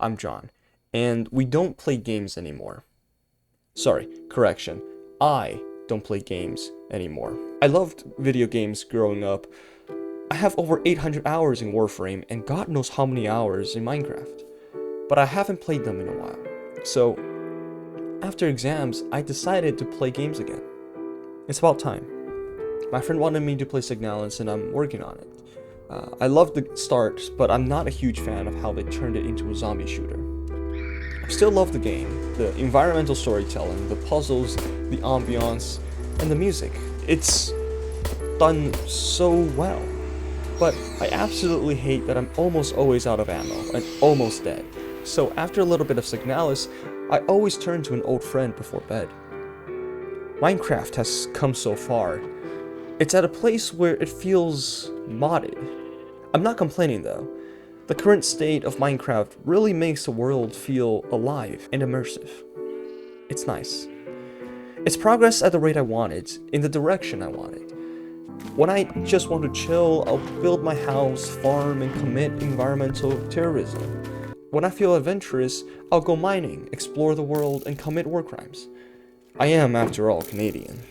I'm John, and we don't play games anymore. Sorry, correction. I don't play games anymore. I loved video games growing up. I have over 800 hours in Warframe and God knows how many hours in Minecraft. But I haven't played them in a while. So, after exams, I decided to play games again. It's about time. My friend wanted me to play Signalis and I'm working on it. I love the start, but I'm not a huge fan of how they turned it into a zombie shooter. I still love the game, the environmental storytelling, the puzzles, the ambiance, and the music. It's done so well. But I absolutely hate that I'm almost always out of ammo and almost dead. So after a little bit of Signalis, I always turn to an old friend before bed. Minecraft has come so far. It's at a place where it feels modded. I'm not complaining though. The current state of Minecraft really makes the world feel alive and immersive. It's nice. It's progress at the rate I wanted, in the direction I wanted. When I just want to chill, I'll build my house, farm, and commit environmental terrorism. When I feel adventurous, I'll go mining, explore the world, and commit war crimes. I am, after all, Canadian.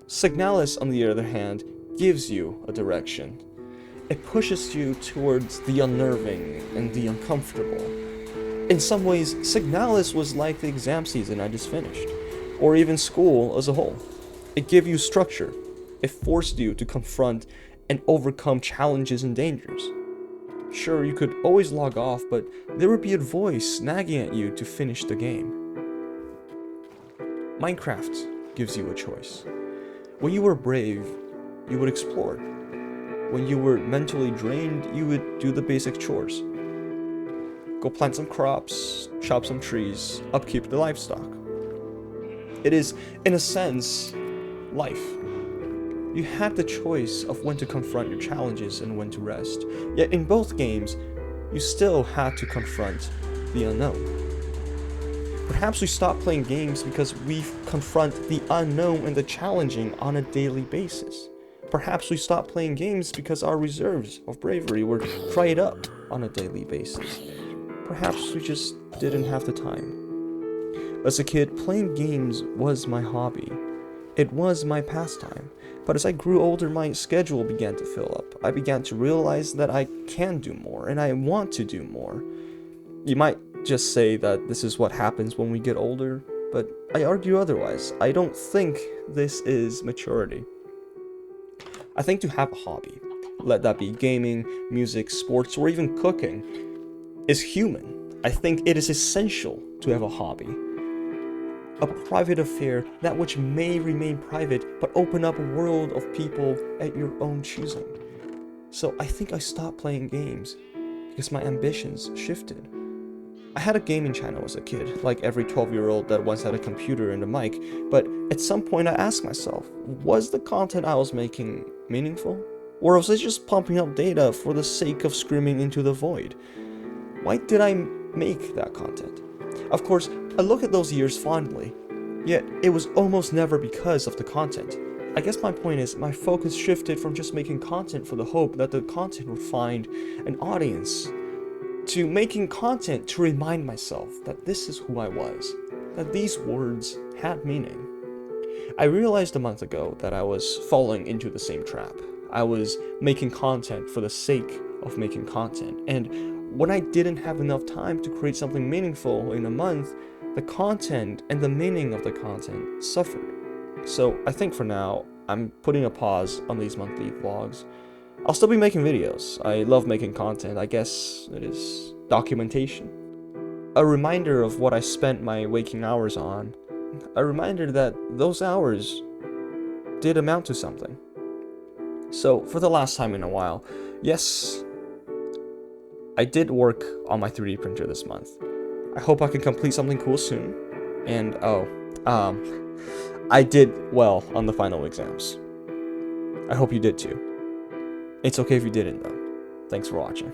Signalis, on the other hand, gives you a direction. It pushes you towards the unnerving and the uncomfortable. In some ways, Signalis was like the exam season I just finished, or even school as a whole. It gave you structure. It forced you to confront and overcome challenges and dangers. Sure, you could always log off, but there would be a voice nagging at you to finish the game. Minecraft gives you a choice. When you were brave, you would explore. When you were mentally drained, you would do the basic chores. Go plant some crops, chop some trees, upkeep the livestock. It is, in a sense, life. You had the choice of when to confront your challenges and when to rest. Yet in both games, you still had to confront the unknown. Perhaps we stop playing games because we confront the unknown and the challenging on a daily basis. Perhaps we stop playing games because our reserves of bravery were dried up on a daily basis. Perhaps we just didn't have the time. As a kid, playing games was my hobby. It was my pastime. But as I grew older, my schedule began to fill up. I began to realize that I can do more, and I want to do more. You might just say that this is what happens when we get older, but I argue otherwise. I don't think this is maturity. I think to have a hobby, let that be gaming, music, sports, or even cooking, is human. I think it is essential to have a hobby. A private affair, that which may remain private, but open up a world of people at your own choosing. So I think I stopped playing games because my ambitions shifted. I had a gaming channel as a kid, like every 12-year-old that once had a computer and a mic, but at some point I asked myself, was the content I was making meaningful? Or was I just pumping up data for the sake of screaming into the void? Why did I make that content? Of course, I look at those years fondly, yet it was almost never because of the content. I guess my point is, my focus shifted from just making content for the hope that the content would find an audience, to making content to remind myself that this is who I was, that these words had meaning. I realized a month ago that I was falling into the same trap. I was making content for the sake of making content, and when I didn't have enough time to create something meaningful in a month, the content and the meaning of the content suffered. So I think for now, I'm putting a pause on these monthly vlogs. I'll still be making videos. I love making content. I guess it is documentation. A reminder of what I spent my waking hours on. A reminder that those hours did amount to something. So for the last time in a while, yes, I did work on my 3D printer this month. I hope I can complete something cool soon. And I did well on the final exams. I hope you did too. It's okay if you didn't though. Thanks for watching.